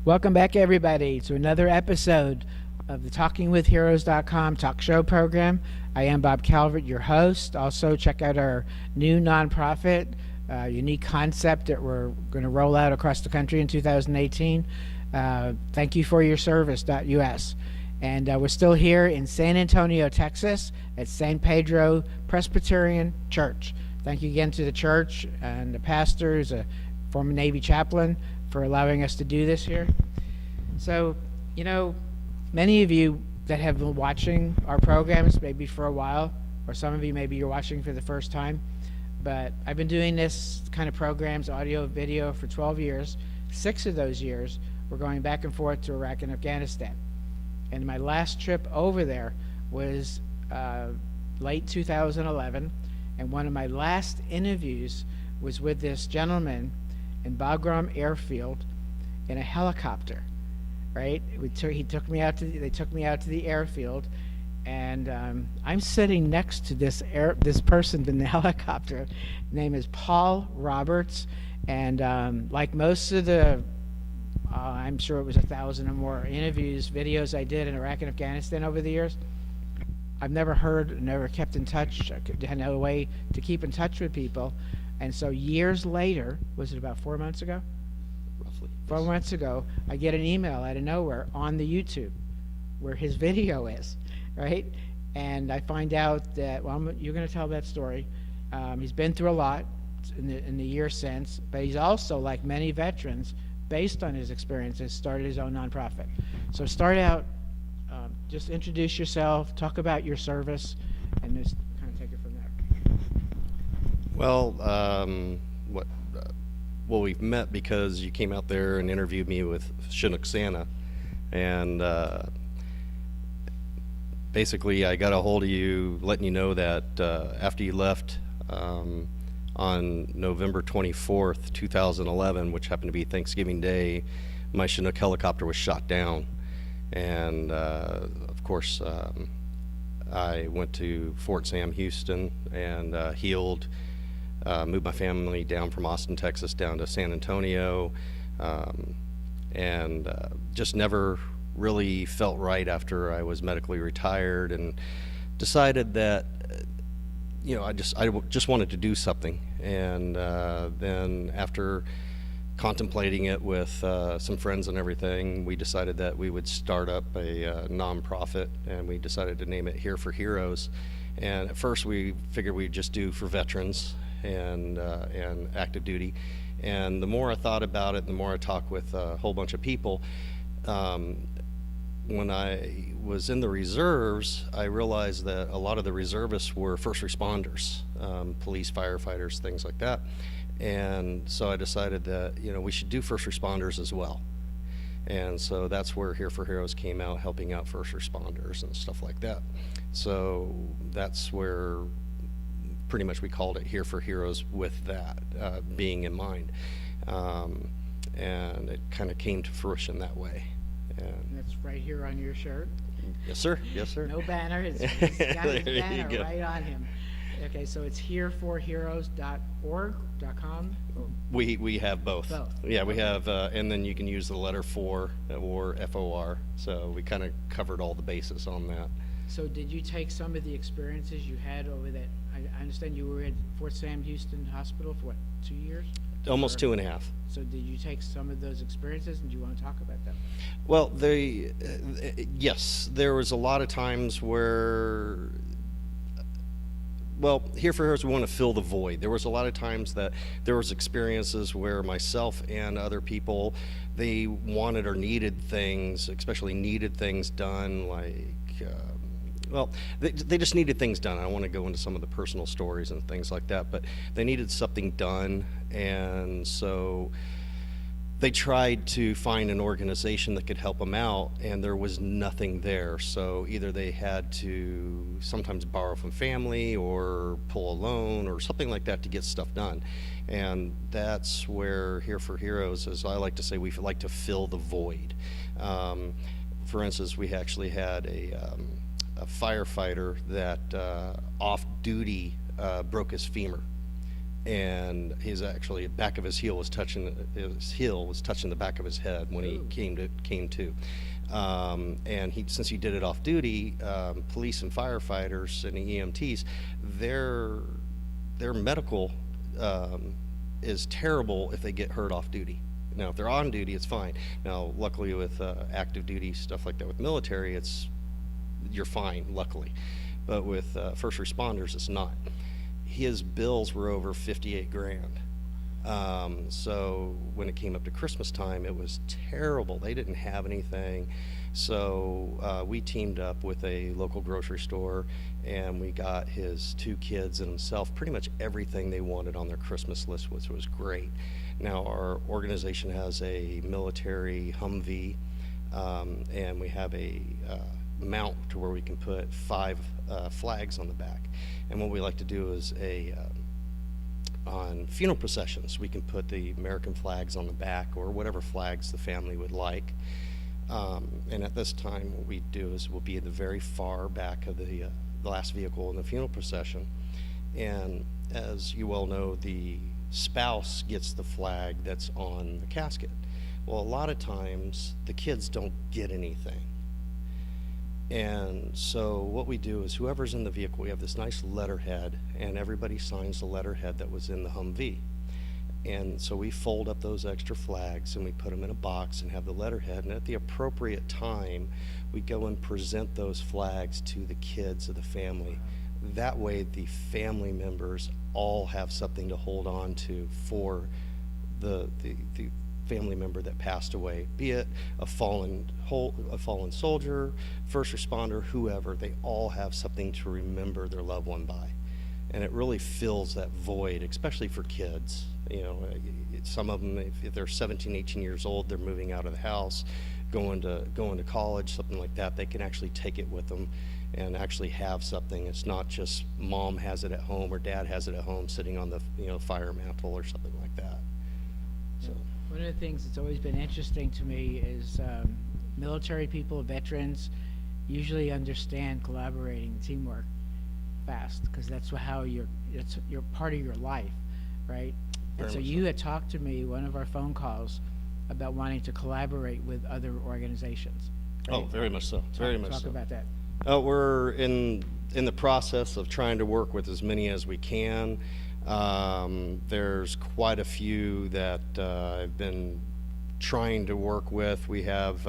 Welcome back, everybody, to another episode of the TalkingWithHeroes.com talk show program. I am Bob Calvert, your host. Also, check out our new nonprofit, unique concept that we're going to roll out across the country in 2018. Thank you for your service.us. And we're still here in San Antonio, Texas, at San Pedro Presbyterian Church. Thank you again to the church and the pastor, who's a former Navy chaplain, for allowing us to do this here. So, many of you that have been watching our programs maybe for a while, or some of you maybe you're watching for the first time, but I've been doing this kind of programs, audio, video, for 12 years. 6 of those years were going back and forth to Iraq and Afghanistan. And my last trip over there was late 2011, and one of my last interviews was with this gentleman in Bagram Airfield in a helicopter, right? They took me out to the airfield, and I'm sitting next to this person in the helicopter. His name is Paul Roberts, and like most of the I'm sure it was 1,000 or more interviews, videos I did in Iraq and Afghanistan over the years, I've never kept in touch. I had no way to keep in touch with people. And so years later, was it about 4 months ago? Roughly. 4 months ago, I get an email out of nowhere on the YouTube where his video is, right? And I find out that, you're going to tell that story. He's been through a lot in the year since, but he's also, like many veterans, based on his experiences, started his own nonprofit. So start out, just introduce yourself, talk about your service, and just kind of take it from there. Well, we've met because you came out there and interviewed me with Chinook Santa, and basically I got a hold of you letting you know that after you left on November 24th, 2011, which happened to be Thanksgiving Day, my Chinook helicopter was shot down. And of course, I went to Fort Sam Houston and healed, moved my family down from Austin, Texas, down to San Antonio, and just never really felt right after I was medically retired, and decided that I just wanted to do something. And then after contemplating it with some friends and everything, we decided that we would start up a nonprofit, and we decided to name it HereforHeroes. And at first we figured we'd just do for veterans and active duty. And the more I thought about it, the more I talked with a whole bunch of people, when I was in the reserves, I realized that a lot of the reservists were first responders, police, firefighters, things like that. And so I decided that we should do first responders as well. And so that's where Here for Heroes came out, helping out first responders and stuff like that. So that's where pretty much we called it Here for Heroes with that being in mind. And it kind of came to fruition that way. And that's right here on your shirt. Yes, sir. Yes, sir. No banner. He's got his banner right on him. Okay, so it's HereforHeroes.org.com. We have both. Both. Yeah, we have, and then you can use the letter 4 or FOR. So we kind of covered all the bases on that. So did you take some of the experiences you had over that? I understand you were at Fort Sam Houston Hospital for 2 years? Almost 2.5. So did you take some of those experiences, and do you want to talk about them? Well, yes, there was a lot of times where, Here for Heroes, we want to fill the void. There was a lot of times that there was experiences where myself and other people, they wanted or needed things, especially needed things done, like, they just needed things done. I don't want to go into some of the personal stories and things like that, but they needed something done, and so they tried to find an organization that could help them out, and there was nothing there. So either they had to sometimes borrow from family or pull a loan or something like that to get stuff done. And that's where Here for Heroes, as I like to say, we like to fill the void. For instance, we actually had a firefighter that off duty broke his femur, and his actually back of his heel was touching the back of his head when he came to. And since he did it off duty, police and firefighters and EMTs, their medical is terrible if they get hurt off duty. Now, if they're on duty, it's fine. Now, luckily with active duty stuff like that with military, you're fine, luckily. But with first responders, it's not. His bills were over 58 grand. So when it came up to Christmas time, it was terrible. They didn't have anything. So we teamed up with a local grocery store, and we got his 2 kids and himself pretty much everything they wanted on their Christmas list, which was great. Now, our organization has a military Humvee, and we have a mount to where we can put 5 flags on the back. And what we like to do is on funeral processions, we can put the American flags on the back, or whatever flags the family would like. And at this time, what we do is we'll be in the very far back of the last vehicle in the funeral procession. And as you well know, the spouse gets the flag that's on the casket. Well, a lot of times the kids don't get anything. And so what we do is whoever's in the vehicle, we have this nice letterhead, and everybody signs the letterhead that was in the Humvee. And so we fold up those extra flags and we put them in a box and have the letterhead, and at the appropriate time we go and present those flags to the kids of the family. That way the family members all have something to hold on to for the family member that passed away, be it a fallen soldier, first responder, whoever. They all have something to remember their loved one by, and it really fills that void, especially for kids. You know, some of them, if they're 17, 18 years old, they're moving out of the house, going to college, something like that. They can actually take it with them and actually have something. It's not just mom has it at home or dad has it at home sitting on the fire mantle or something like that. So. One of the things that's always been interesting to me is military people, veterans, usually understand collaborating, teamwork fast, because that's how you're part of your life, right? And so you had talked to me, one of our phone calls, about wanting to collaborate with other organizations. Right? Oh, very much so. Very much so. Talk about that. We're in the process of trying to work with as many as we can. There's quite a few that I've been trying to work with. We have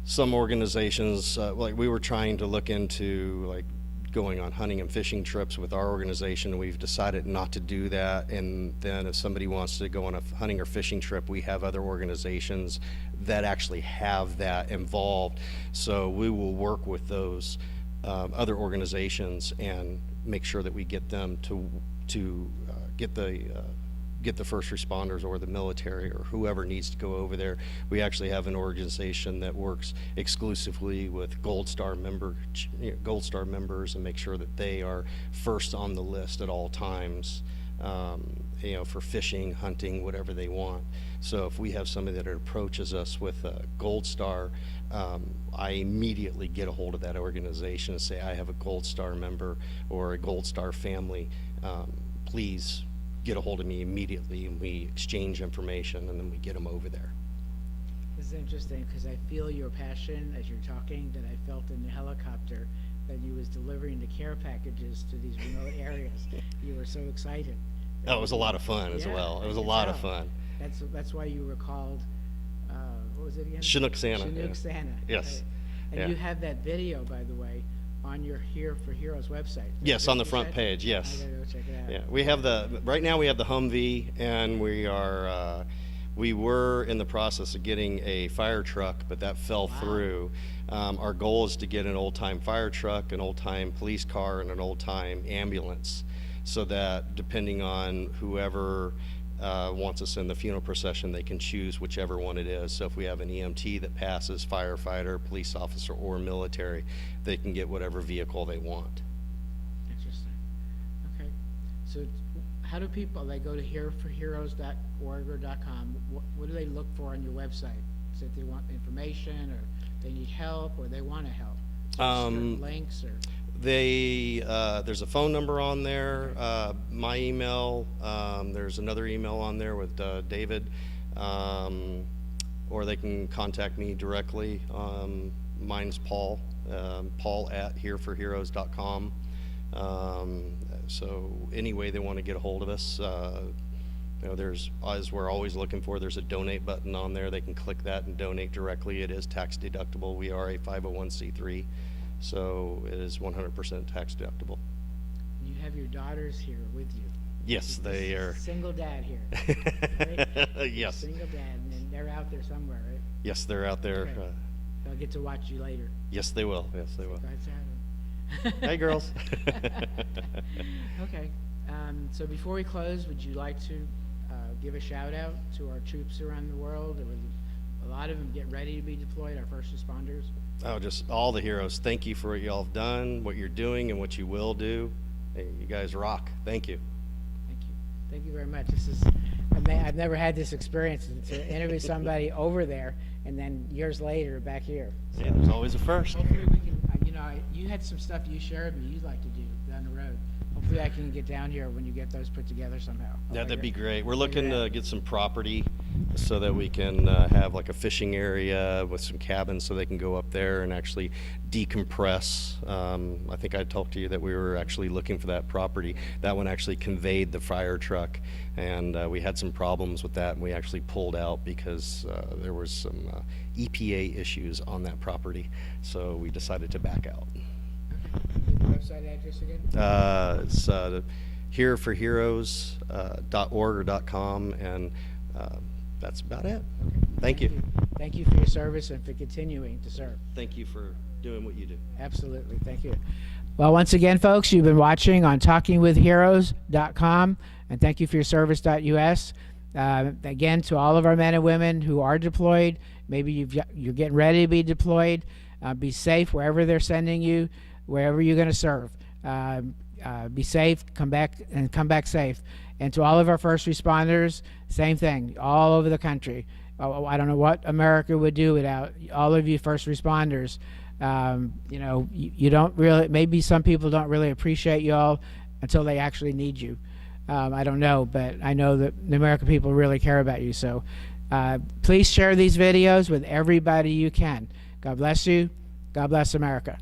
some organizations, like we were trying to look into like going on hunting and fishing trips with our organization. We've decided not to do that, and then if somebody wants to go on a hunting or fishing trip, we have other organizations that actually have that involved. So we will work with those other organizations and make sure that we get them to get the first responders or the military or whoever needs to go over there. We actually have an organization that works exclusively with Gold Star members and make sure that they are first on the list at all times, for fishing, hunting, whatever they want. So if we have somebody that approaches us with a Gold Star, I immediately get a hold of that organization and say, I have a Gold Star member or a Gold Star family. Please get a hold of me immediately, and we exchange information, and then we get them over there. This is interesting because I feel your passion as you're talking that I felt in the helicopter that you was delivering the care packages to these remote areas. You were so excited. Oh, it was a lot of fun as well. It was a lot of fun. That's why you were called, what was it again? Chinook Santa. Chinook Santa. Yes. Right? And you have that video, by the way, on your HereforHeroes website. Yes, on the front page, yes. I gotta go check it out. Yeah, we have right now we have the Humvee, and we were in the process of getting a fire truck, but that fell through. Our goal is to get an old-time fire truck, an old-time police car, and an old-time ambulance, so that depending on whoever wants us in the funeral procession, they can choose whichever one it is. So if we have an EMT that passes, firefighter, police officer, or military, they can get whatever vehicle they want. Interesting. Okay. So how do people, they go to HereforHeroes.org or .com, what do they look for on your website? Is it they want information, or they need help, or they want to help? Certain links or? There's a phone number on there, my email, there's another email on there with David, or they can contact me directly. Mine's Paul, Paul at HereforHeroes.com. So any way they want to get a hold of us, there's, as we're always looking for, there's a donate button on there. They can click that and donate directly. It is tax deductible. We are a 501c3, so it is 100% tax deductible. You have your daughters here with you. Yes, they are. Single dad here. Right? Yes. Single dad, and they're out there somewhere, right? Yes, they're out there. Okay. They'll get to watch you later. Yes, they will. Yes, they will. That's happening. Hey, girls. Okay. So before we close, would you like to give a shout out to our troops around the world? There was a lot of them getting ready to be deployed, our first responders. Oh, just all the heroes. Thank you for what y'all have done, what you're doing, and what you will do. Hey, you guys rock. Thank you. Thank you. Thank you very much. This is, I've never had this experience to interview somebody over there and then years later back here. So Yeah, there's always a first. hopefully we can, you had some stuff you shared me you'd like to do down the road. Hopefully I can get down here when you get those put together somehow. Yeah, that'd be great. We're figure looking it to out. get some property so that we can have like a fishing area with some cabins so they can go up there and actually decompress. I think I talked to you that we were actually looking for that property. That one actually conveyed the fire truck, and we had some problems with that, and we actually pulled out because there was some EPA issues on that property, so we decided to back out. Give the website address again? It's HereforHeroes.org or .com, and that's about it. Thank you. Thank you for your service and for continuing to serve. Thank you for doing what you do. Absolutely. Thank you. Well, once again, folks, you've been watching on TalkingWithHeroes.com, and thank you for your service.us. Again, to all of our men and women who are deployed, maybe you're getting ready to be deployed. Be safe wherever they're sending you, wherever you're going to serve. Be safe, come back safe. And to all of our first responders, same thing, all over the country. I don't know what America would do without all of you first responders. You don't really, maybe some people don't really appreciate you all until they actually need you. I don't know, but I know that the American people really care about you. So please share these videos with everybody you can. God bless you. God bless America.